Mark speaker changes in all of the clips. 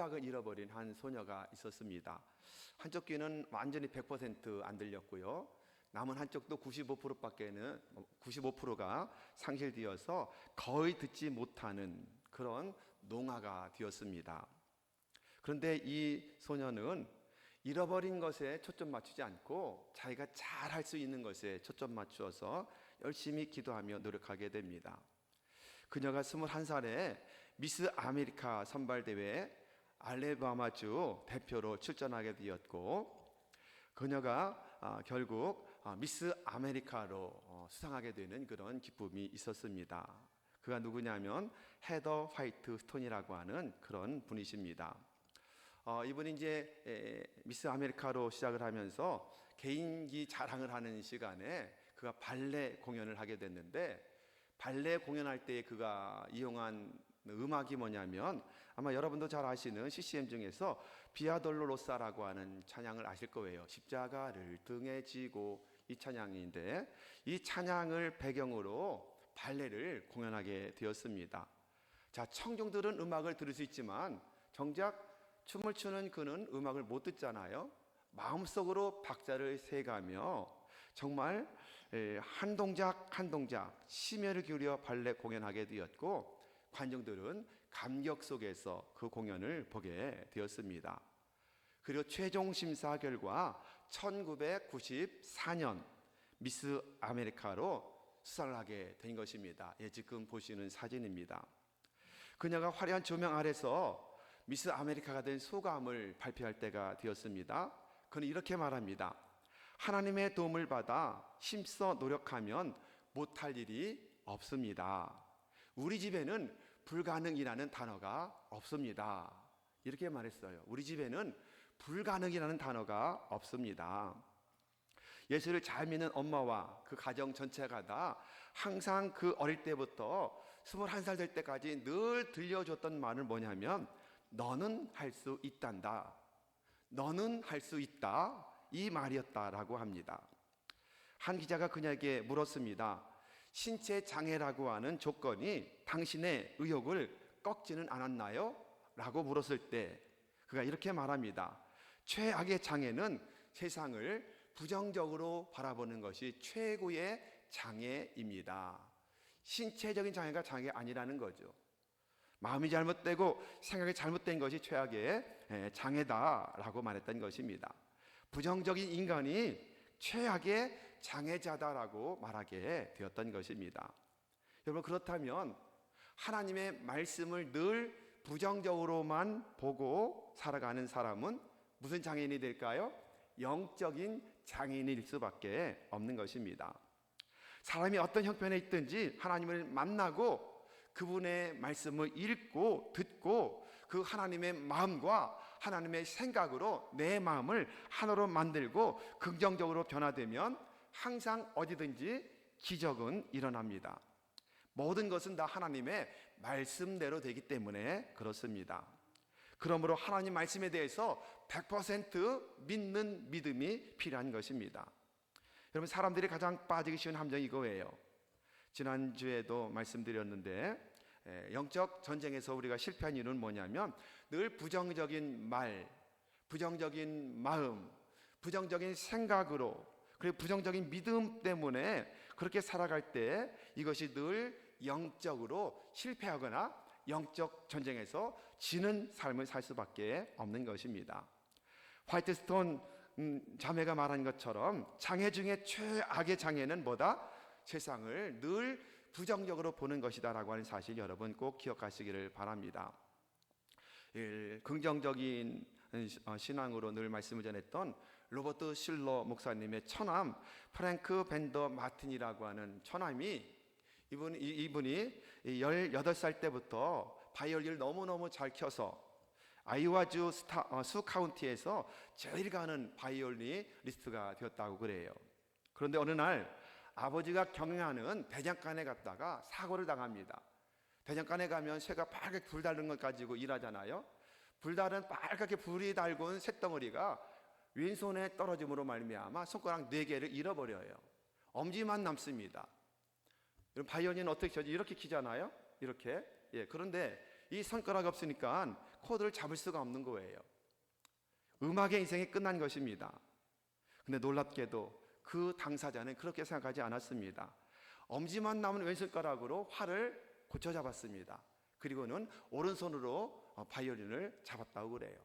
Speaker 1: 후각을 잃어버린 한 소녀가 있었습니다. 한쪽 귀는 완전히 100%안 들렸고요. 남은 한쪽도 95%가 상실되어서 거의 듣지 못하는 그런 농아가 되었습니다. 그런데 이 소녀는 잃어버린 것에 초점 맞추지 않고 자기가 잘 할 수 있는 것에 초점 맞추어서 열심히 기도하며 노력하게 됩니다. 그녀가 21살에 미스 아메리카 선발대회에 알래바마주 대표로 출전하게 되었고, 그녀가 결국 미스 아메리카로 수상하게 되는 그런 기쁨이 있었습니다. 그가 누구냐면 헤더 화이트 스톤이라고 하는 그런 분이십니다. 이분이 이제 미스 아메리카로 시작을 하면서 개인기 자랑을 하는 시간에 그가 발레 공연을 하게 됐는데, 발레 공연할 때 그가 이용한 음악이 뭐냐면 아마 여러분도 잘 아시는 CCM 중에서 비아 돌로로사라고 하는 찬양을 아실 거예요. 십자가를 등에 지고, 이 찬양인데 이 찬양을 배경으로 발레를 공연하게 되었습니다. 자, 청중들은 음악을 들을 수 있지만 정작 춤을 추는 그는 음악을 못 듣잖아요. 마음속으로 박자를 세가며 정말 한 동작 한 동작 심혈을 기울여 발레 공연하게 되었고, 관중들은 감격 속에서 그 공연을 보게 되었습니다. 그리고 최종 심사 결과 1994년 미스 아메리카로 수상을 하게 된 것입니다. 지금 보시는 사진입니다. 그녀가 화려한 조명 아래서 미스 아메리카가 된 소감을 발표할 때가 되었습니다. 그는 이렇게 말합니다. 하나님의 도움을 받아 힘써 노력하면 못할 일이 없습니다. 우리 집에는 불가능이라는 단어가 없습니다. 이렇게 말했어요. 우리 집에는 불가능이라는 단어가 없습니다. 예수를 잘 믿는 엄마와 그 가정 전체가 다 항상 그 어릴 때부터 21살 될 때까지 늘 들려줬던 말은 뭐냐면 너는 할 수 있단다, 너는 할 수 있다, 이 말이었다라고 합니다. 한 기자가 그녀에게 물었습니다. 신체 장애라고 하는 조건이 당신의 의욕을 꺾지는 않았나요? 라고 물었을 때 그가 이렇게 말합니다. 최악의 장애는 세상을 부정적으로 바라보는 것이 최고의 장애입니다. 신체적인 장애가 장애 아니라는 거죠. 마음이 잘못되고 생각이 잘못된 것이 최악의 장애다라고 말했던 것입니다. 부정적인 인간이 최악의 장애자다라고 말하게 되었던 것입니다. 여러분, 그렇다면 하나님의 말씀을 늘 부정적으로만 보고 살아가는 사람은 무슨 장애인이 될까요? 영적인 장애인일 수밖에 없는 것입니다. 사람이 어떤 형편에 있든지 하나님을 만나고 그분의 말씀을 읽고 듣고 그 하나님의 마음과 하나님의 생각으로 내 마음을 하나로 만들고 긍정적으로 변화되면 항상 어디든지 기적은 일어납니다. 모든 것은 다 하나님의 말씀대로 되기 때문에 그렇습니다. 그러므로 하나님 말씀에 대해서 100% 믿는 믿음이 필요한 것입니다. 여러분, 사람들이 가장 빠지기 쉬운 함정이 이거예요. 지난주에도 말씀드렸는데 영적 전쟁에서 우리가 실패한 이유는 뭐냐면 늘 부정적인 말, 부정적인 마음, 부정적인 생각으로, 그리고 부정적인 믿음 때문에 그렇게 살아갈 때 이것이 늘 영적으로 실패하거나 영적 전쟁에서 지는 삶을 살 수밖에 없는 것입니다. 화이트스톤 자매가 말한 것처럼 장애 중에 최악의 장애는 뭐다? 세상을 늘 부정적으로 보는 것이다 라고 하는 사실 여러분 꼭 기억하시기를 바랍니다. 긍정적인 신앙으로 늘 말씀을 전했던 로버트 실러 목사님의 처남 프랭크 밴더 마틴이라고 하는 처남이 이분이 18살 때부터 바이올린을 너무너무 잘 켜서 아이오와주 수 카운티에서 제일 가는 바이올리니스트가 되었다고 그래요. 그런데 어느 날 아버지가 경영하는 대장간에 갔다가 사고를 당합니다. 대장간에 가면 쇠가 빨갛게 불 달는 것 가지고 일하잖아요. 불달은 빨갛게 불이 달군 쇳덩어리가 왼손에 떨어짐으로 말미암아 손가락 4개를 잃어버려요. 엄지만 남습니다. 바이올린은 어떻게 켜지? 이렇게 키잖아요. 이렇게. 그런데 이 손가락이 없으니까 코드를 잡을 수가 없는 거예요. 음악의 인생이 끝난 것입니다. 근데 놀랍게도 그 당사자는 그렇게 생각하지 않았습니다. 엄지만 남은 왼손가락으로 활을 고쳐 잡았습니다. 그리고는 오른손으로 바이올린을 잡았다고 그래요.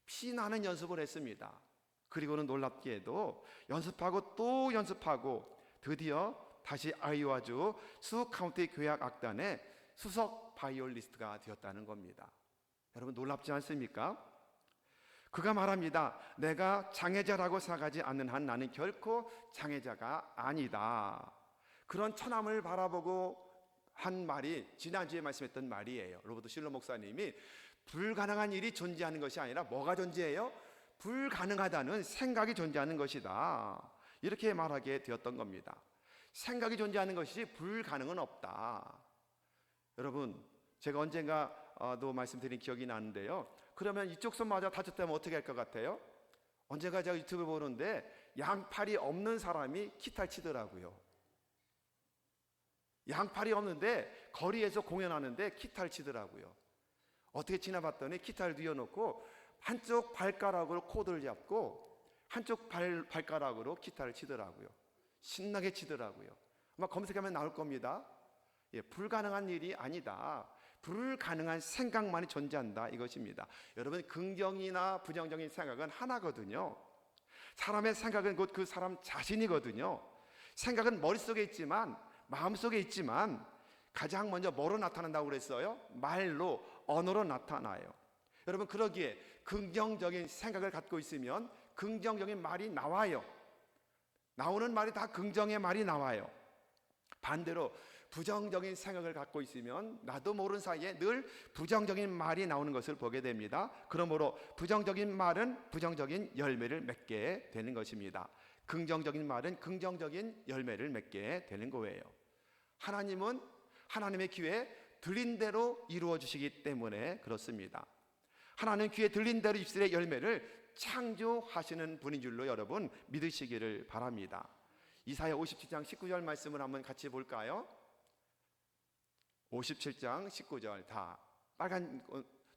Speaker 1: 피나는 연습을 했습니다. 그리고는 놀랍게도 연습하고 또 연습하고 드디어 다시 아이오와주 수 카운티 교향 악단의 수석 바이올리스트가 되었다는 겁니다. 여러분 놀랍지 않습니까? 그가 말합니다. 내가 장애자라고 생각하지 않는 한 나는 결코 장애자가 아니다. 그런 처남을 바라보고 한 말이 지난주에 말씀했던 말이에요. 로버트 실러 목사님이 불가능한 일이 존재하는 것이 아니라 뭐가 존재해요? 불가능하다는 생각이 존재하는 것이다. 이렇게 말하게 되었던 겁니다. 생각이 존재하는 것이지 불가능은 없다. 여러분 제가 언젠가도 말씀드린 기억이 나는데요. 그러면 이쪽 손마저 다쳤다면 어떻게 할 것 같아요? 언젠가 제가 유튜브 보는데 양팔이 없는 사람이 기타를 치더라고요. 양팔이 없는데 거리에서 공연하는데 기타를 치더라고요. 어떻게 치나 봤더니 기타를 뉘어놓고 한쪽 발가락으로 코드를 잡고 한쪽 발가락으로 기타를 치더라고요. 신나게 치더라고요. 아마 검색하면 나올 겁니다. 불가능한 일이 아니다. 불가능한 생각만이 존재한다 이것입니다. 여러분 긍정이나 부정적인 생각은 하나거든요. 사람의 생각은 곧 그 사람 자신이거든요. 생각은 머릿속에 있지만 마음속에 있지만 가장 먼저 뭐로 나타난다고 그랬어요? 말로, 언어로 나타나요. 여러분 그러기에 긍정적인 생각을 갖고 있으면 긍정적인 말이 나와요. 나오는 말이 다 긍정의 말이 나와요. 반대로 부정적인 생각을 갖고 있으면 나도 모르는 사이에 늘 부정적인 말이 나오는 것을 보게 됩니다. 그러므로 부정적인 말은 부정적인 열매를 맺게 되는 것입니다. 긍정적인 말은 긍정적인 열매를 맺게 되는 거예요. 하나님은 하나님의 귀에 들린 대로 이루어 주시기 때문에 그렇습니다. 하나님 귀에 들린 대로 입술의 열매를 창조하시는 분인 줄로 여러분 믿으시기를 바랍니다. 이사야 57장 19절 말씀을 한번 같이 볼까요? 57장 19절 다 빨간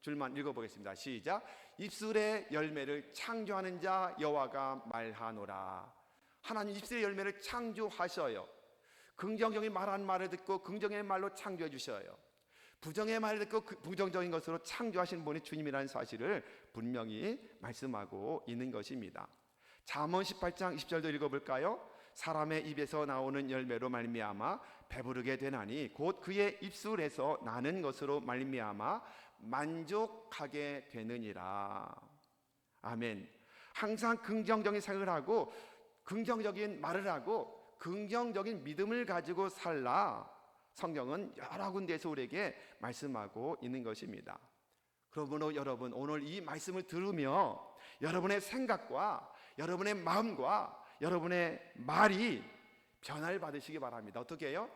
Speaker 1: 줄만 읽어보겠습니다. 시작. 입술의 열매를 창조하는 자 여호와가 말하노라. 하나님 입술의 열매를 창조하셔요. 긍정적인 말한 말을 듣고 긍정의 말로 창조해 주셔요. 부정의 말을 듣고 부정적인 것으로 창조하신 분이 주님이라는 사실을 분명히 말씀하고 있는 것입니다. 잠언 18장 20절도 읽어볼까요? 사람의 입에서 나오는 열매로 말미암아 배부르게 되나니 곧 그의 입술에서 나는 것으로 말미암아 만족하게 되느니라. 아멘. 항상 긍정적인 생각을 하고 긍정적인 말을 하고 긍정적인 믿음을 가지고 살라. 성경은 여러 군데에서 우리에게 말씀하고 있는 것입니다. 그러므로 여러분 오늘 이 말씀을 들으며 여러분의 생각과 여러분의 마음과 여러분의 말이 변화를 받으시기 바랍니다. 어떻게 해요?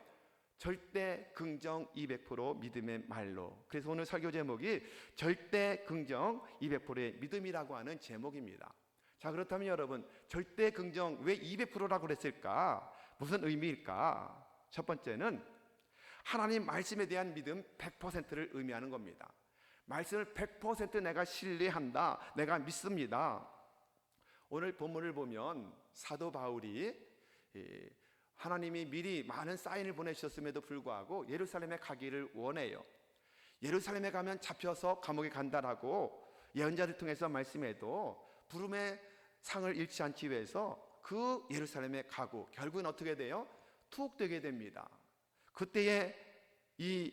Speaker 1: 절대 긍정 200% 믿음의 말로. 그래서 오늘 설교 제목이 절대 긍정 200%의 믿음이라고 하는 제목입니다. 자, 그렇다면 여러분 절대 긍정 왜 200%라고 그랬을까? 무슨 의미일까? 첫 번째는 하나님 말씀에 대한 믿음 100%를 의미하는 겁니다. 말씀을 100% 내가 신뢰한다, 내가 믿습니다. 오늘 본문을 보면 사도 바울이 하나님이 미리 많은 사인을 보내주셨음에도 불구하고 예루살렘에 가기를 원해요. 예루살렘에 가면 잡혀서 감옥에 간다라고 예언자를 통해서 말씀해도 부름의 상을 잃지 않기 위해서 그 예루살렘에 가고 결국은 어떻게 돼요? 투옥되게 됩니다. 그때에 이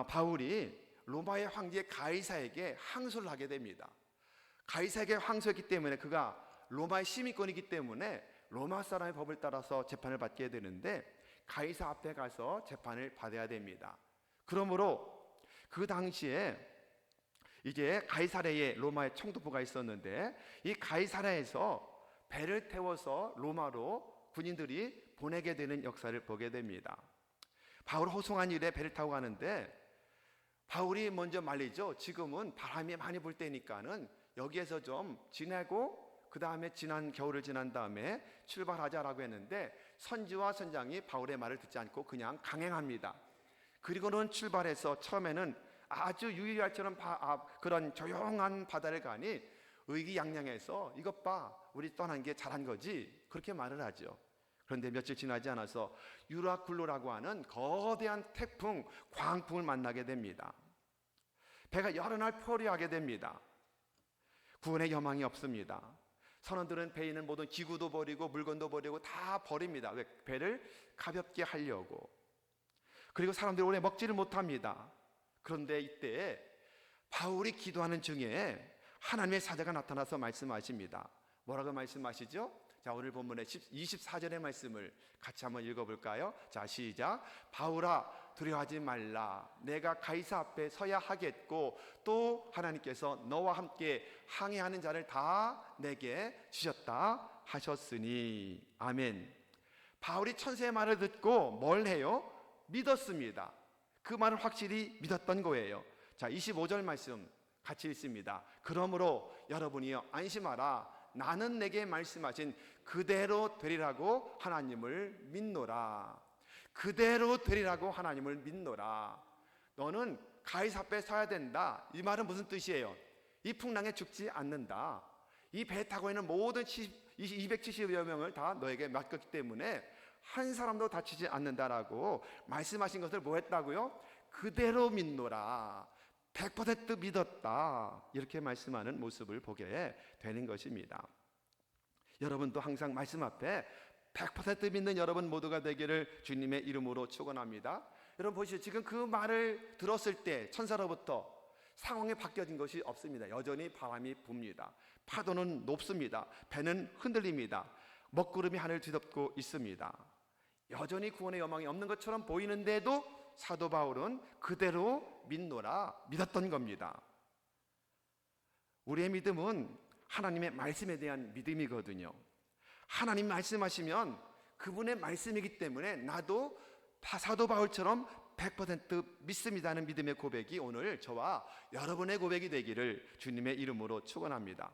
Speaker 1: 바울이 로마의 황제 가이사에게 항소를 하게 됩니다. 가이사에게 항소했기 때문에 그가 로마의 시민권이기 때문에 로마 사람의 법을 따라서 재판을 받게 되는데 가이사 앞에 가서 재판을 받아야 됩니다. 그러므로 그 당시에 이제 가이사랴에 로마의 총독부가 있었는데 이 가이사랴에서 배를 태워서 로마로 군인들이 보내게 되는 역사를 보게 됩니다. 바울 호송한 일에 배를 타고 가는데 바울이 먼저 말리죠. 지금은 바람이 많이 불 때니까는 여기에서 좀 지내고 그 다음에 지난 겨울을 지난 다음에 출발하자라고 했는데 선지와 선장이 바울의 말을 듣지 않고 그냥 강행합니다. 그리고는 출발해서 처음에는 아주 유일할처럼 그런 조용한 바다를 가니 의기양양해서 이것 봐, 우리 떠난 게 잘한 거지, 그렇게 말을 하죠. 그런데 며칠 지나지 않아서 유라굴로라고 하는 거대한 태풍, 광풍을 만나게 됩니다. 배가 여러 날 포로하게 됩니다. 구원의 여망이 없습니다. 선원들은 배에 있는 모든 기구도 버리고 물건도 버리고 다 버립니다. 왜? 배를 가볍게 하려고. 그리고 사람들이 오래 먹지를 못합니다. 그런데 이때 바울이 기도하는 중에 하나님의 사자가 나타나서 말씀하십니다. 뭐라고 말씀하시죠? 자, 오늘 본문의 24절의 말씀을 같이 한번 읽어볼까요? 자, 시작. 바울아, 두려워하지 말라. 내가 가이사 앞에 서야 하겠고 또 하나님께서 너와 함께 항해하는 자를 다 내게 주셨다 하셨으니. 아멘. 바울이 천사의 말을 듣고 뭘 해요? 믿었습니다. 그 말을 확실히 믿었던 거예요. 자, 25절 말씀 같이 읽습니다. 그러므로 여러분이여 안심하라. 나는 내게 말씀하신 그대로 되리라고 하나님을 믿노라. 그대로 되리라고 하나님을 믿노라. 너는 가이사 앞에 서야 된다. 이 말은 무슨 뜻이에요? 이 풍랑에 죽지 않는다. 이 배 타고 있는 모든 270여 명을 다 너에게 맡겼기 때문에 한 사람도 다치지 않는다라고 말씀하신 것을 뭐 했다고요? 그대로 믿노라. 100% 믿었다. 이렇게 말씀하는 모습을 보게 되는 것입니다. 여러분도 항상 말씀 앞에 100% 믿는 여러분 모두가 되기를 주님의 이름으로 축원합니다. 여러분 보시죠. 지금 그 말을 들었을 때 천사로부터 상황이 바뀌어진 것이 없습니다. 여전히 바람이 붑니다. 파도는 높습니다. 배는 흔들립니다. 먹구름이 하늘을 뒤덮고 있습니다. 여전히 구원의 여망이 없는 것처럼 보이는데도 사도 바울은 그대로 믿노라 믿었던 겁니다. 우리의 믿음은 하나님의 말씀에 대한 믿음이거든요. 하나님 말씀하시면 그분의 말씀이기 때문에 나도 사도 바울처럼 100% 믿습니다는 믿음의 고백이 오늘 저와 여러분의 고백이 되기를 주님의 이름으로 축원합니다.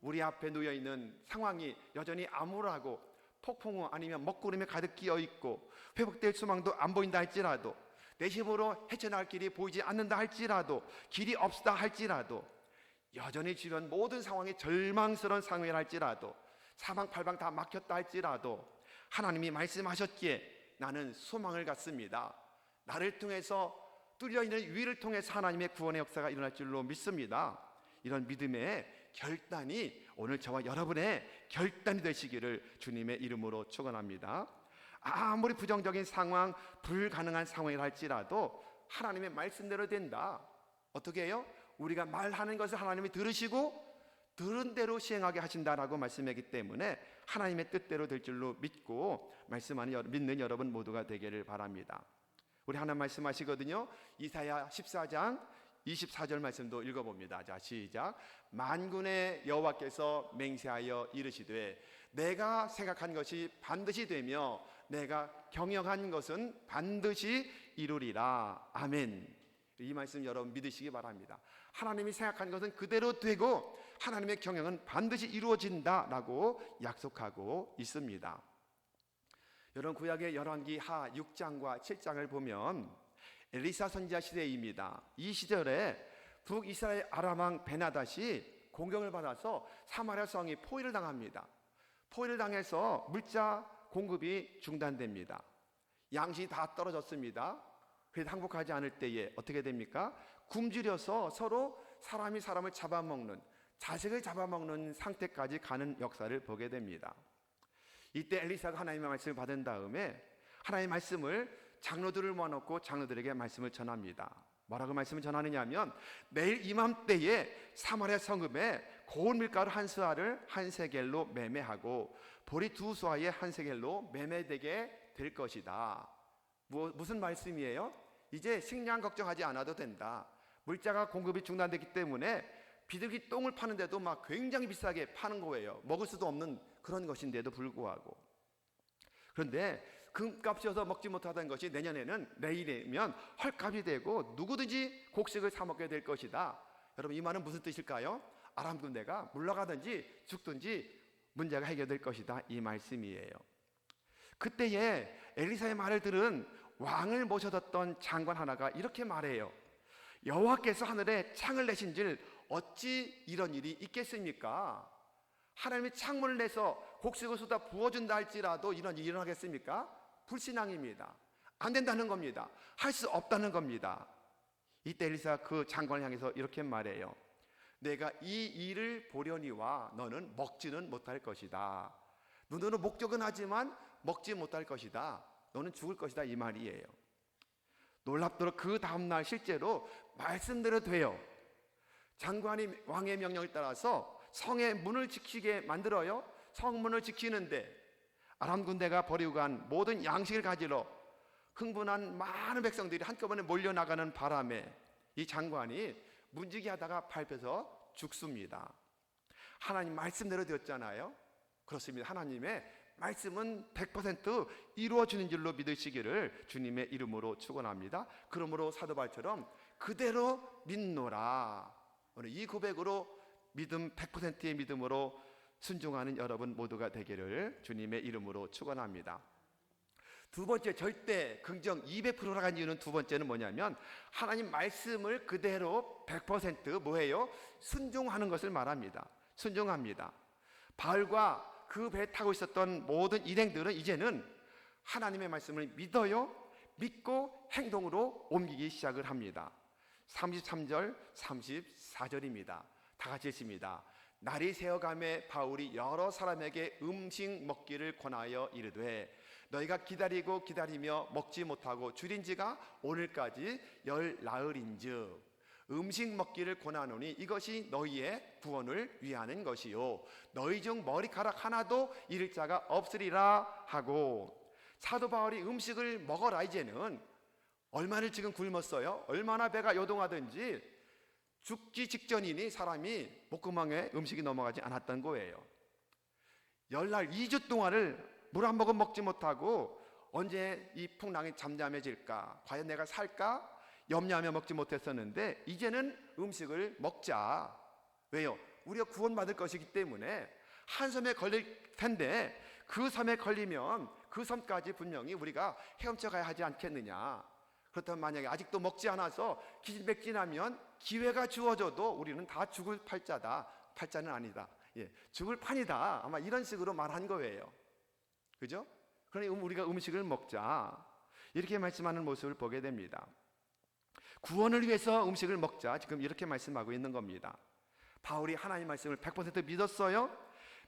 Speaker 1: 우리 앞에 놓여있는 상황이 여전히 암울하고 폭풍우 아니면 먹구름에 가득 끼어있고 회복될 소망도 안 보인다 할지라도 내 힘으로 헤쳐나갈 길이 보이지 않는다 할지라도 길이 없다 할지라도 여전히 주변 모든 상황이 절망스러운 상황이라 할지라도 사방팔방 다 막혔다 할지라도 하나님이 말씀하셨기에 나는 소망을 갖습니다. 나를 통해서 뚫려있는 위를 통해서 하나님의 구원의 역사가 일어날 줄로 믿습니다. 이런 믿음의 결단이 오늘 저와 여러분의 결단이 되시기를 주님의 이름으로 축원합니다. 아무리 부정적인 상황, 불가능한 상황이라 할지라도 하나님의 말씀대로 된다. 어떻게 해요? 우리가 말하는 것을 하나님이 들으시고 들은 대로 시행하게 하신다라고 말씀하기 때문에 하나님의 뜻대로 될 줄로 믿고 믿는 여러분 모두가 되기를 바랍니다. 우리 하나님 말씀하시거든요. 이사야 14장 24절 말씀도 읽어봅니다. 자, 시작. 만군의 여호와께서 맹세하여 이르시되 내가 생각한 것이 반드시 되며 내가 경영한 것은 반드시 이루리라. 아멘. 이 말씀 여러분 믿으시기 바랍니다. 하나님이 생각한 것은 그대로 되고 하나님의 경영은 반드시 이루어진다라고 약속하고 있습니다. 여러분 구약의 열왕기하 6장과 7장을 보면 엘리사 선지자 시대입니다. 이 시절에 북이스라엘 아람 왕 베나닷이 공격을 받아서 사마리아 성이 포위를 당합니다. 포위를 당해서 물자 공급이 중단됩니다. 양식이 다 떨어졌습니다. 그래도 항복하지 않을 때에 어떻게 됩니까? 굶주려서 서로 사람이 사람을 잡아먹는, 자식을 잡아먹는 상태까지 가는 역사를 보게 됩니다. 이때 엘리사가 하나님의 말씀을 받은 다음에 하나님의 말씀을 장로들을 모아놓고 장로들에게 말씀을 전합니다. 뭐라고 말씀을 전하느냐 하면 내일 이맘때에 사마리아 성읍에 고운 밀가루 한 수아를 한 세겔로 매매하고 보리 두 수아에 한 세겔로 매매되게 될 것이다. 무슨 말씀이에요? 이제 식량 걱정하지 않아도 된다. 물자가 공급이 중단됐기 때문에 비둘기 똥을 파는데도 막 굉장히 비싸게 파는 거예요. 먹을 수도 없는 그런 것인데도 불구하고. 그런데 금값이어서 먹지 못하던 것이 내일이면 헐값이 되고 누구든지 곡식을 사 먹게 될 것이다. 여러분 이 말은 무슨 뜻일까요? 아람 군대가 물러가든지 죽든지 문제가 해결될 것이다, 이 말씀이에요. 그때에 엘리사의 말을 들은 왕을 모셔뒀던 장관 하나가 이렇게 말해요. 여호와께서 하늘에 창을 내신즉 어찌 이런 일이 있겠습니까? 하나님이 창문을 내서 곡식을 쏟아 부어준다 할지라도 이런 일이 일어나겠습니까? 불신앙입니다. 안 된다는 겁니다. 할 수 없다는 겁니다. 이때 엘리사가 그 장관을 향해서 이렇게 말해요. 내가 이 일을 보려니와 너는 먹지는 못할 것이다. 눈으로 목격은 하지만 먹지 못할 것이다. 너는 죽을 것이다, 이 말이에요. 놀랍도록 그 다음날 실제로 말씀대로 돼요. 장관이 왕의 명령을 따라서 성의 문을 지키게 만들어요. 성문을 지키는데 아람 군대가 버리고 간 모든 양식을 가지러 흥분한 많은 백성들이 한꺼번에 몰려나가는 바람에 이 장관이 문지기 하다가 밟혀서 죽습니다. 하나님 말씀대로 되었잖아요. 그렇습니다. 하나님의 말씀은 100% 이루어지는 줄로 믿으시기를 주님의 이름으로 축원합니다. 그러므로 사도 바울처럼 그대로 믿노라. 오늘 이 고백으로 믿음 100%의 믿음으로 순종하는 여러분 모두가 되기를 주님의 이름으로 축원합니다. 두 번째, 절대 긍정 200%라는 이유는 두 번째는 뭐냐면 하나님 말씀을 그대로 100% 뭐예요? 순종하는 것을 말합니다. 순종합니다. 바울과 그 배에 타고 있었던 모든 일행들은 이제는 하나님의 말씀을 믿어요. 믿고 행동으로 옮기기 시작을 합니다. 33절 34절입니다. 다 같이 읽습니다. 날이 새어가매 바울이 여러 사람에게 음식 먹기를 권하여 이르되 너희가 기다리고 기다리며 먹지 못하고 줄인 지가 오늘까지 열 나흘인즉 음식 먹기를 권하노니 이것이 너희의 구원을 위하는 것이요 너희 중 머리카락 하나도 잃을 자가 없으리라 하고, 사도 바울이 음식을 먹어라. 이제는 얼마를 지금 굶었어요? 얼마나 배가 요동하든지 죽기 직전이니 사람이 목구멍에 음식이 넘어가지 않았던 거예요. 열날 2주 동안을 물 한 모금 먹지 못하고 언제 이 풍랑이 잠잠해질까, 과연 내가 살까 염려하며 먹지 못했었는데 이제는 음식을 먹자. 왜요? 우리가 구원받을 것이기 때문에 한 섬에 걸릴 텐데 그 섬에 걸리면 그 섬까지 분명히 우리가 헤엄쳐 가야 하지 않겠느냐. 그렇다면 만약에 아직도 먹지 않아서 기진맥진하면 기회가 주어져도 우리는 다 죽을 팔자다. 팔자는 아니다. 죽을 판이다. 아마 이런 식으로 말한 거예요. 그죠? 그러니 우리가 음식을 먹자. 이렇게 말씀하는 모습을 보게 됩니다. 구원을 위해서 음식을 먹자. 지금 이렇게 말씀하고 있는 겁니다. 바울이 하나님 말씀을 100% 믿었어요.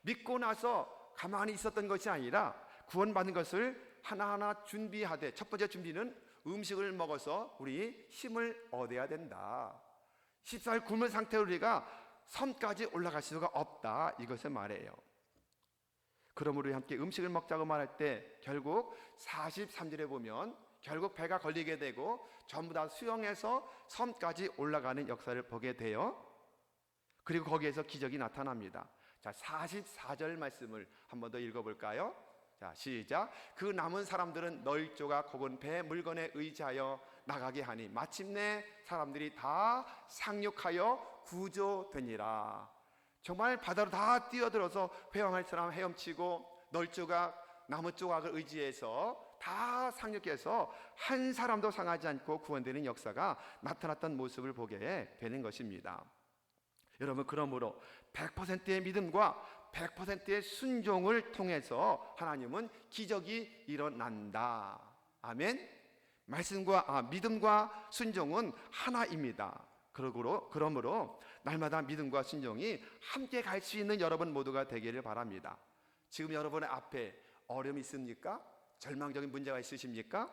Speaker 1: 믿고 나서 가만히 있었던 것이 아니라 구원받은 것을 하나하나 준비하되, 첫 번째 준비는 음식을 먹어서 우리 힘을 얻어야 된다. 14일 굶은 상태로 우리가 섬까지 올라갈 수가 없다. 이것을 말해요. 그러므로 우리 함께 음식을 먹자고 말할 때 결국 43절에 보면 결국 배가 걸리게 되고 전부 다 수영해서 섬까지 올라가는 역사를 보게 돼요. 그리고 거기에서 기적이 나타납니다. 자, 44절 말씀을 한 번 더 읽어볼까요? 자, 시작. 그 남은 사람들은 널 조각 혹은 배 물건에 의지하여 나가게 하니 마침내 사람들이 다 상륙하여 구조되니라. 정말 바다로 다 뛰어들어서 회항할 사람 헤엄치고 널 조각, 나무 조각을 의지해서 다 상륙해서 한 사람도 상하지 않고 구원되는 역사가 나타났던 모습을 보게 되는 것입니다. 여러분, 그러므로 100%의 믿음과 100%의 순종을 통해서 하나님은 기적이 일어난다. 아멘. 믿음과 순종은 하나입니다. 그러므로 날마다 믿음과 순종이 함께 갈 수 있는 여러분 모두가 되기를 바랍니다. 지금 여러분의 앞에 어려움이 있습니까? 절망적인 문제가 있으십니까?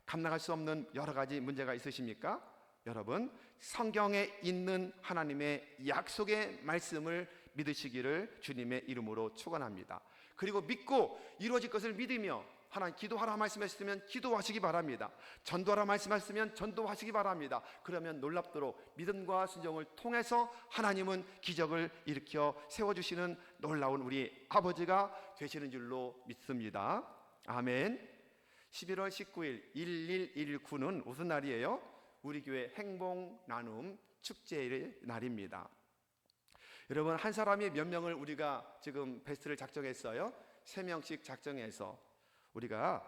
Speaker 1: 감당할 수 없는 여러 가지 문제가 있으십니까? 여러분, 성경에 있는 하나님의 약속의 말씀을 믿으시기를 주님의 이름으로 축원합니다. 그리고 믿고 이루어질 것을 믿으며 하나님 기도하라 말씀하셨으면 기도하시기 바랍니다. 전도하라 말씀하셨으면 전도하시기 바랍니다. 그러면 놀랍도록 믿음과 순종을 통해서 하나님은 기적을 일으켜 세워주시는 놀라운 우리 아버지가 되시는 줄로 믿습니다. 아멘. 11월 19일 1119는 무슨 날이에요? 우리 교회 행복 나눔 축제의 날입니다. 여러분, 한 사람이 몇 명을 우리가 지금 베스트를 작정했어요? 3명씩 작정해서 우리가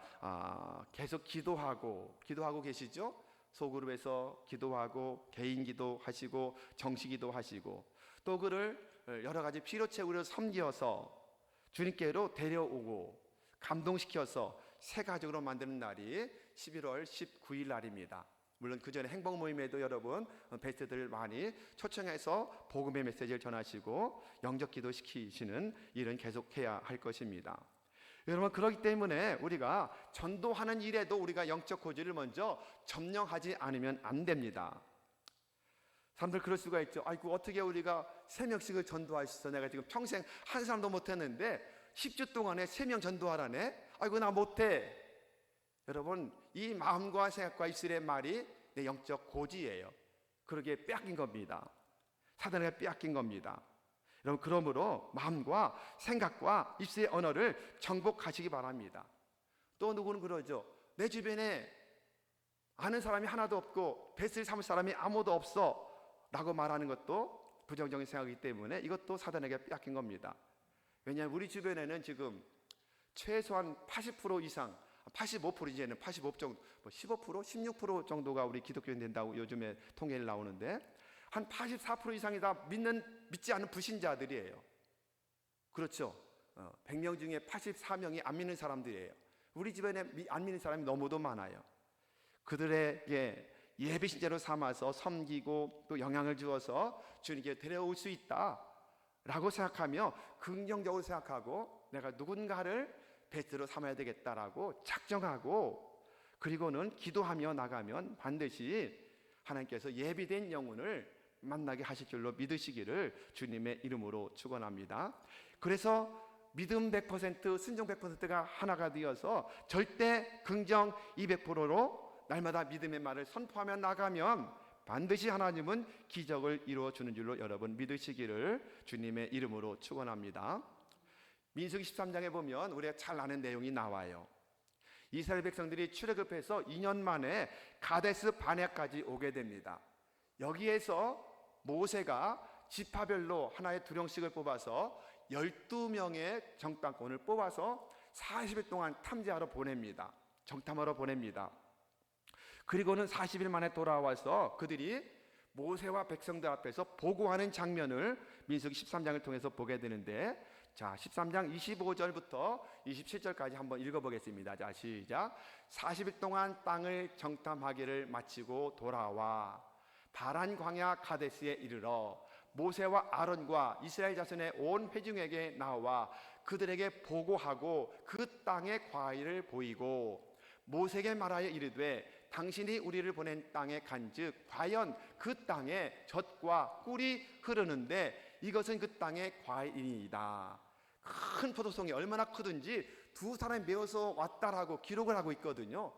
Speaker 1: 계속 기도하고 계시죠? 소그룹에서 기도하고 개인 기도하시고 정식 기도하시고 또 그를 여러 가지 피로 채우려 섬겨서 주님께로 데려오고 감동시켜서 새 가족으로 만드는 날이 11월 19일 날입니다. 물론 그 전에 행복 모임에도 여러분 베스트들 많이 초청해서 복음의 메시지를 전하시고 영적 기도 시키시는 일은 계속해야 할 것입니다. 여러분, 그렇기 때문에 우리가 전도하는 일에도 우리가 영적 고지를 먼저 점령하지 않으면 안 됩니다. 사람들 그럴 수가 있죠. 아이고, 어떻게 우리가 3명씩을 전도할 수 있어? 내가 지금 평생 한 사람도 못했는데 10주 동안에 3명 전도하라네? 아이고, 나 못해. 여러분, 이 마음과 생각과 입술의 말이 내 영적 고지예요. 그러기에 빼앗긴 겁니다. 사단에게 빼앗긴 겁니다. 여러분, 그러므로 마음과 생각과 입술의 언어를 정복하시기 바랍니다. 또 누구는 그러죠. 내 주변에 아는 사람이 하나도 없고 베스를 삼을 사람이 아무도 없어 라고 말하는 것도 부정적인 생각이기 때문에 이것도 사단에게 빼앗긴 겁니다. 왜냐하면 우리 주변에는 지금 최소한 80% 이상, 85% 이제는 85 정도, 15%, 16% 정도가 우리 기독교인 된다고 요즘에 통계를 나오는데 한 84% 이상이 다 믿지 않는 불신자들이에요. 그렇죠. 100명 중에 84명이 안 믿는 사람들이에요. 우리 집안에 안 믿는 사람이 너무도 많아요. 그들에게 예배 신자로 삼아서 섬기고 또 영향을 주어서 주님께 데려올 수 있다라고 생각하며 긍정적으로 생각하고 내가 누군가를 베스트로 삼아야 되겠다라고 작정하고 그리고는 기도하며 나가면 반드시 하나님께서 예비된 영혼을 만나게 하실 줄로 믿으시기를 주님의 이름으로 축원합니다. 그래서 믿음 100%, 순종 100%가 하나가 되어서 절대 긍정 200%로 날마다 믿음의 말을 선포하며 나가면 반드시 하나님은 기적을 이루어 주는 줄로 여러분 믿으시기를 주님의 이름으로 축원합니다. 민수기 13장에 보면 우리가 잘 아는 내용이 나와요. 이스라엘 백성들이 출애굽해서 2년 만에 가데스 바네아까지 오게 됩니다. 여기에서 모세가 지파별로 하나의 두령씩을 뽑아서 12명의 정탐꾼을 뽑아서 40일 동안 탐지하러 보냅니다. 정탐하러 보냅니다. 그리고는 40일 만에 돌아와서 그들이 모세와 백성들 앞에서 보고하는 장면을 민수기 13장을 통해서 보게 되는데, 자, 13장 25절부터 27절까지 한번 읽어보겠습니다. 자, 시작. 40일 동안 땅을 정탐하기를 마치고 돌아와 바란 광야 가데스에 이르러 모세와 아론과 이스라엘 자손의 온 회중에게 나와 그들에게 보고하고 그 땅의 과일을 보이고 모세에게 말하여 이르되 당신이 우리를 보낸 땅에 간즉 과연 그 땅에 젖과 꿀이 흐르는데 이것은 그 땅의 과일이니이다. 큰 포도송이 얼마나 크든지 두 사람이 메어서 왔다라고 기록을 하고 있거든요.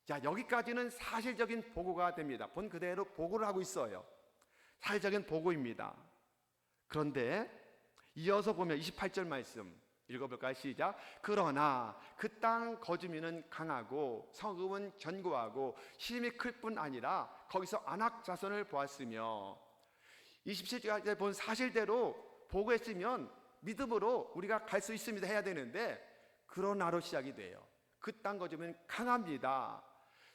Speaker 1: 자, 여기까지는 사실적인 보고가 됩니다. 본 그대로 보고를 하고 있어요. 사실적인 보고입니다. 그런데 이어서 보면 28절 말씀 읽어볼까요? 시작. 그러나 그 땅 거주민은 강하고 성읍은 견고하고 힘이 클 뿐 아니라 거기서 안악 자손을 보았으며 27절까지 본 사실대로 보고했으면 믿음으로 우리가 갈 수 있습니다 해야 되는데 그러나로 시작이 돼요. 그 땅 거주민은 강합니다.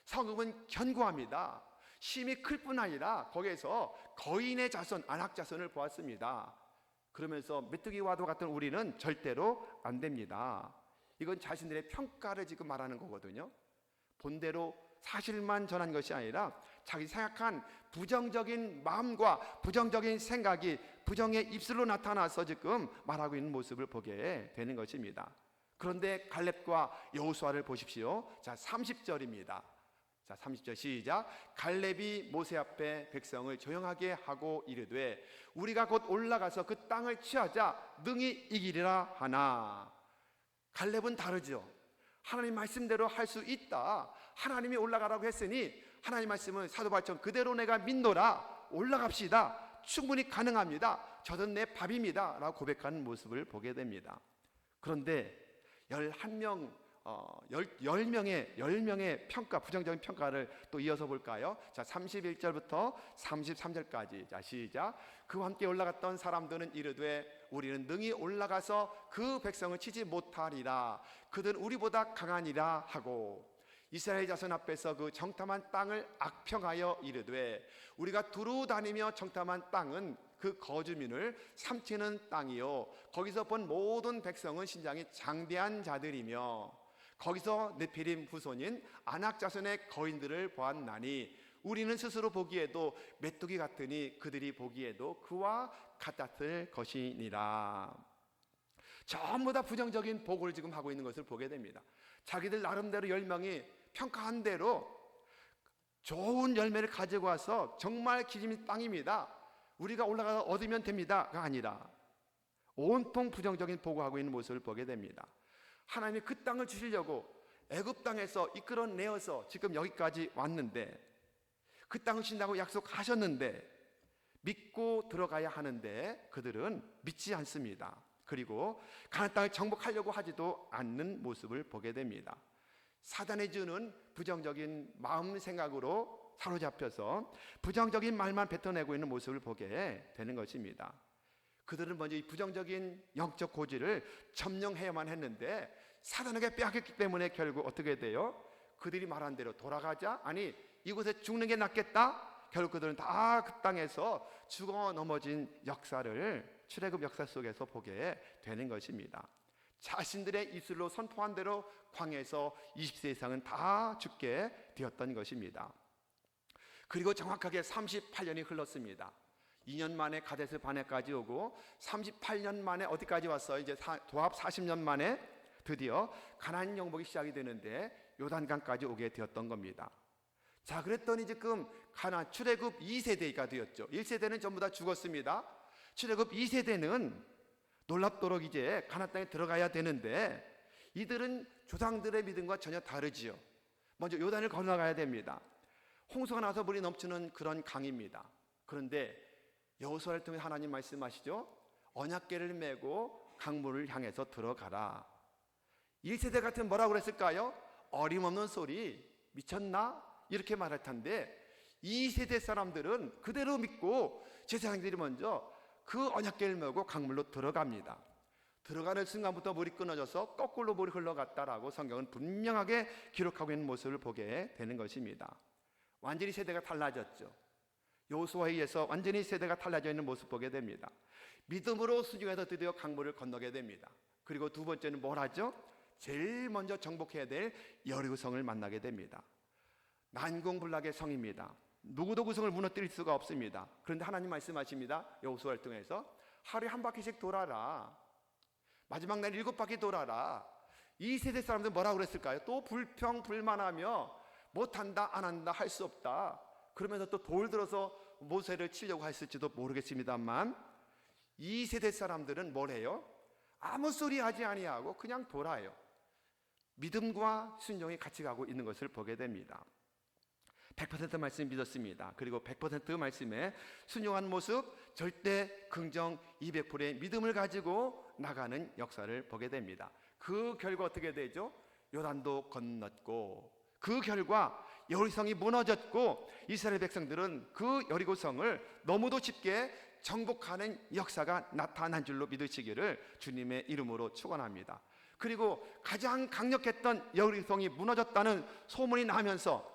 Speaker 1: 성읍은 견고합니다. 힘이 클 뿐 아니라 거기에서 거인의 자손, 안악 자손을 보았습니다. 그러면서 메뚜기와도 같은 우리는 절대로 안 됩니다. 이건 자신들의 평가를 지금 말하는 거거든요. 본대로 사실만 전한 것이 아니라 자기 생각한 부정적인 마음과 부정적인 생각이 부정의 입술로 나타나서 지금 말하고 있는 모습을 보게 되는 것입니다. 그런데 갈렙과 여호수아를 보십시오. 자, 30절입니다. 자, 30절 시작. 갈렙이 모세 앞에 백성을 조용하게 하고 이르되 우리가 곧 올라가서 그 땅을 취하자 능히 이기리라 하나. 갈렙은 다르죠. 하나님 말씀대로 할 수 있다. 하나님이 올라가라고 했으니 하나님 말씀은 사도발전 그대로 내가 믿노라. 올라갑시다. 충분히 가능합니다. 저는 내 밥입니다 라고 고백하는 모습을 보게 됩니다. 그런데 10명의 평가, 부정적인 평가를 또 이어서 볼까요? 자, 31절부터 33절까지. 자, 시작. 그와 함께 올라갔던 사람들은 이르되 우리는 능히 올라가서 그 백성을 치지 못하리라. 그들은 우리보다 강하니라 하고 이스라엘 자손 앞에서 그 정탐한 땅을 악평하여 이르되 우리가 두루 다니며 정탐한 땅은 그 거주민을 삼키는 땅이요 거기서 본 모든 백성은 신장이 장대한 자들이며 거기서 느피림 후손인 아낙 자손의 거인들을 보았나니 우리는 스스로 보기에도 메뚜기 같으니 그들이 보기에도 그와 같았을 것이니라. 전부 다 부정적인 보고를 지금 하고 있는 것을 보게 됩니다. 자기들 나름대로 10명이 평가한 대로 좋은 열매를 가지고 와서 정말 기름진 땅입니다, 우리가 올라가서 얻으면 됩니다가 아니라 온통 부정적인 보고하고 있는 모습을 보게 됩니다. 하나님이 그 땅을 주시려고 애굽 땅에서 이끌어내어서 지금 여기까지 왔는데, 그 땅을 주신다고 약속하셨는데 믿고 들어가야 하는데 그들은 믿지 않습니다. 그리고 가나안 땅을 정복하려고 하지도 않는 모습을 보게 됩니다. 사단이 주는 부정적인 마음 생각으로 사로잡혀서 부정적인 말만 뱉어내고 있는 모습을 보게 되는 것입니다. 그들은 먼저 이 부정적인 영적 고지를 점령해야만 했는데 사단에게 빼앗겼기 때문에 결국 어떻게 돼요? 그들이 말한 대로 돌아가자, 아니 이곳에 죽는 게 낫겠다, 결국 그들은 다 그 땅에서 죽어 넘어진 역사를 출애굽 역사 속에서 보게 되는 것입니다. 자신들의 입술로 선포한 대로 광야에서 20세 이상은 다 죽게 되었던 것입니다. 그리고 정확하게 38년이 흘렀습니다. 2년 만에 가데스 바네까지 오고 38년 만에 어디까지 왔어요? 이제 도합 40년 만에 드디어 가나안 정복이 시작이 되는데 요단강까지 오게 되었던 겁니다. 자, 그랬더니 지금 가나안 출애굽 2세대가 되었죠. 1세대는 전부 다 죽었습니다. 출애굽 2세대는 놀랍도록 이제 가나안 땅에 들어가야 되는데 이들은 조상들의 믿음과 전혀 다르지요. 먼저 요단을 건너가야 됩니다. 홍수가 나서 물이 넘치는 그런 강입니다. 그런데 여호수아를 통해 하나님 말씀하시죠. 언약궤를 메고 강물을 향해서 들어가라. 1세대 같은 뭐라고 그랬을까요? 어림없는 소리, 미쳤나? 이렇게 말할 텐데 2세대 사람들은 그대로 믿고 제사장들이 먼저 그 언약궤를 메고 강물로 들어갑니다. 들어가는 순간부터 물이 끊어져서 거꾸로 물이 흘러갔다라고 성경은 분명하게 기록하고 있는 모습을 보게 되는 것입니다. 완전히 세대가 달라졌죠. 여호수아에 의해서 완전히 세대가 달라져 있는 모습 보게 됩니다. 믿음으로 순종해서 드디어 강물을 건너게 됩니다. 그리고 두 번째는 뭘 하죠? 제일 먼저 정복해야 될 여리고성을 만나게 됩니다. 난공불락의 성입니다. 누구도 그 성을 무너뜨릴 수가 없습니다. 그런데 하나님 말씀하십니다. 여호수아를 통해서 하루에 한 바퀴씩 돌아라. 마지막 날 7바퀴 돌아라. 이 세대 사람들 뭐라고 그랬을까요? 또 불평불만하며 못한다, 안 한다, 할 수 없다. 그러면서 또 돌 들어서 모세를 치려고 했을지도 모르겠습니다만 이 세대 사람들은 뭘 해요? 아무 소리 하지 아니하고 그냥 돌아요. 믿음과 순종이 같이 가고 있는 것을 보게 됩니다. 100% 말씀 믿었습니다. 그리고 100% 말씀에 순종한 모습, 절대 긍정 200%의 믿음을 가지고 나가는 역사를 보게 됩니다. 그 결과 어떻게 되죠? 요단도 건넜고 그 결과 여리고성이 무너졌고 이스라엘 백성들은 그 여리고성을 너무도 쉽게 정복하는 역사가 나타난 줄로 믿으시기를 주님의 이름으로 축원합니다. 그리고 가장 강력했던 여리고성이 무너졌다는 소문이 나면서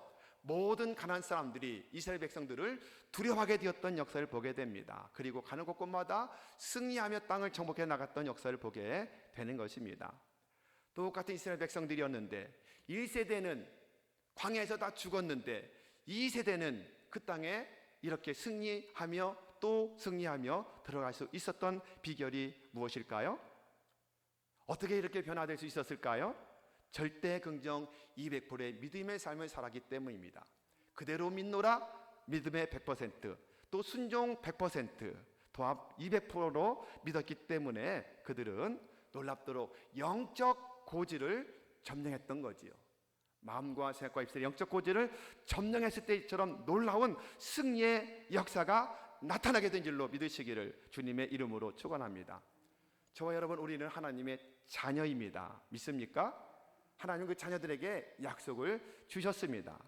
Speaker 1: 모든 가나안 사람들이 이스라엘 백성들을 두려워하게 되었던 역사를 보게 됩니다. 그리고 가는 곳곳마다 승리하며 땅을 정복해 나갔던 역사를 보게 되는 것입니다. 똑같은 이스라엘 백성들이었는데 1세대는 광야에서 다 죽었는데 2세대는 그 땅에 이렇게 승리하며 또 승리하며 들어갈 수 있었던 비결이 무엇일까요? 어떻게 이렇게 변화될 수 있었을까요? 절대 긍정 200%의 믿음의 삶을 살았기 때문입니다. 그대로 믿노라 믿음의 100%, 또 순종 100%, 도합 200%로 믿었기 때문에 그들은 놀랍도록 영적 고지를 점령했던 거지요. 마음과 생각과 입술의 영적 고지를 점령했을 때처럼 놀라운 승리의 역사가 나타나게 된 줄로 믿으시기를 주님의 이름으로 축원합니다. 저와 여러분, 우리는 하나님의 자녀입니다. 믿습니까? 하나님 그 자녀들에게 약속을 주셨습니다.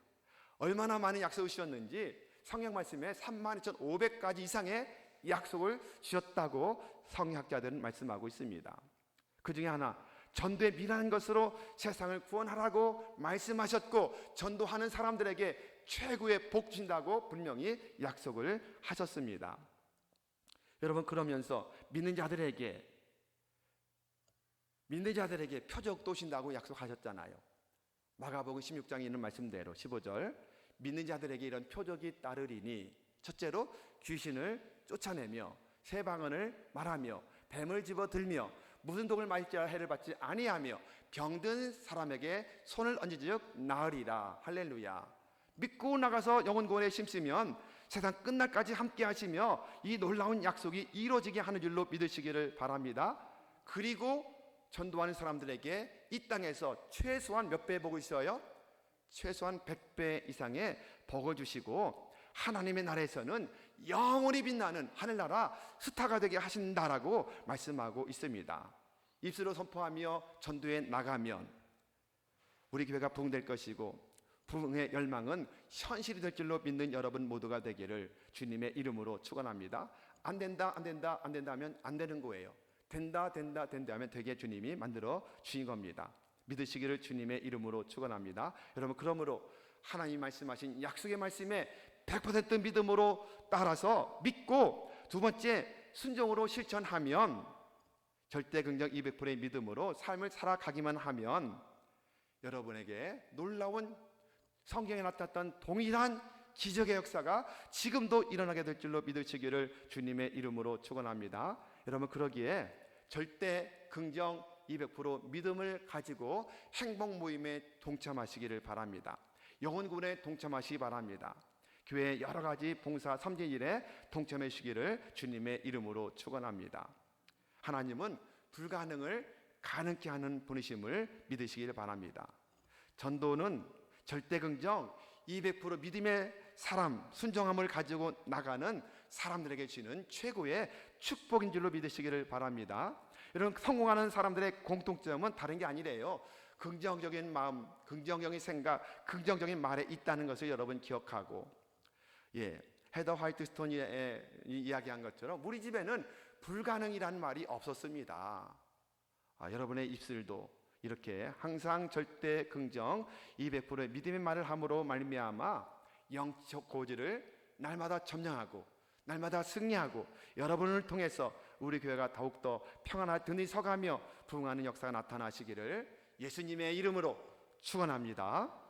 Speaker 1: 얼마나 많은 약속을 주셨는지 성경 말씀에 32,500가지 이상의 약속을 주셨다고 성경학자들은 말씀하고 있습니다. 그 중에 하나, 전도에 미련한 것으로 세상을 구원하라고 말씀하셨고, 전도하는 사람들에게 최고의 복 주신다고 분명히 약속을 하셨습니다. 여러분, 그러면서 믿는 자들에게 표적 도신다고 약속하셨잖아요. 마가복음 16장에 있는 말씀대로 15절, 믿는 자들에게 이런 표적이 따르리니 첫째로 귀신을 쫓아내며 새 방언을 말하며 뱀을 집어들며 무슨 독을 마실지라 해를 받지 아니하며 병든 사람에게 손을 얹은즉 나으리라. 할렐루야. 믿고 나가서 영혼구원에 심쓰면 세상 끝날까지 함께 하시며 이 놀라운 약속이 이루어지게 하는 줄로 믿으시기를 바랍니다. 그리고 전도하는 사람들에게 이 땅에서 최소한 몇 배의 복을 주셔요? 최소한 100배 이상의 복을 주시고 하나님의 나라에서는 영원히 빛나는 하늘나라 스타가 되게 하신다라고 말씀하고 있습니다. 입술로 선포하며 전도에 나가면 우리 교회가 부흥될 것이고, 부흥의 열망은 현실이 될 줄로 믿는 여러분 모두가 되기를 주님의 이름으로 축원합니다. 안 된다 하면 안 되는 거예요. 된다 하면 되게 주님이 만들어 주신 겁니다. 믿으시기를 주님의 이름으로 축원합니다. 여러분, 그러므로 하나님 말씀하신 약속의 말씀에 100% 믿음으로 따라서 믿고, 두 번째 순종으로 실천하면, 절대 긍정 200%의 믿음으로 삶을 살아가기만 하면 여러분에게 놀라운 성경에 나타났던 동일한 기적의 역사가 지금도 일어나게 될 줄로 믿으시기를 주님의 이름으로 축원합니다. 여러분, 그러기에 절대 긍정 200% 믿음을 가지고 행복 모임에 동참하시기를 바랍니다. 영혼군에 동참하시기 바랍니다. 교회 여러 가지 봉사 섬진일에 동참해 주시기를 주님의 이름으로 축원합니다. 하나님은 불가능을 가능케 하는 분이심을 믿으시기를 바랍니다. 전도는 절대 긍정 200% 믿음의 사람, 순종함을 가지고 나가는 사람들에게 주는 최고의 축복인 줄로 믿으시기를 바랍니다. 이런 성공하는 사람들의 공통점은 다른 게 아니래요. 긍정적인 마음, 긍정적인 생각, 긍정적인 말에 있다는 것을 여러분 기억하고, 헤더 화이트 스톤이 이야기한 것처럼 우리 집에는 불가능이라는 말이 없었습니다. 여러분의 입술도 이렇게 항상 절대 긍정 200%의 믿음의 말을 함으로 말미암아 영적 고지를 날마다 점령하고 날마다 승리하고 여러분을 통해서 우리 교회가 더욱더 평안하게 든든히 서가며 부흥하는 역사가 나타나시기를 예수님의 이름으로 축원합니다.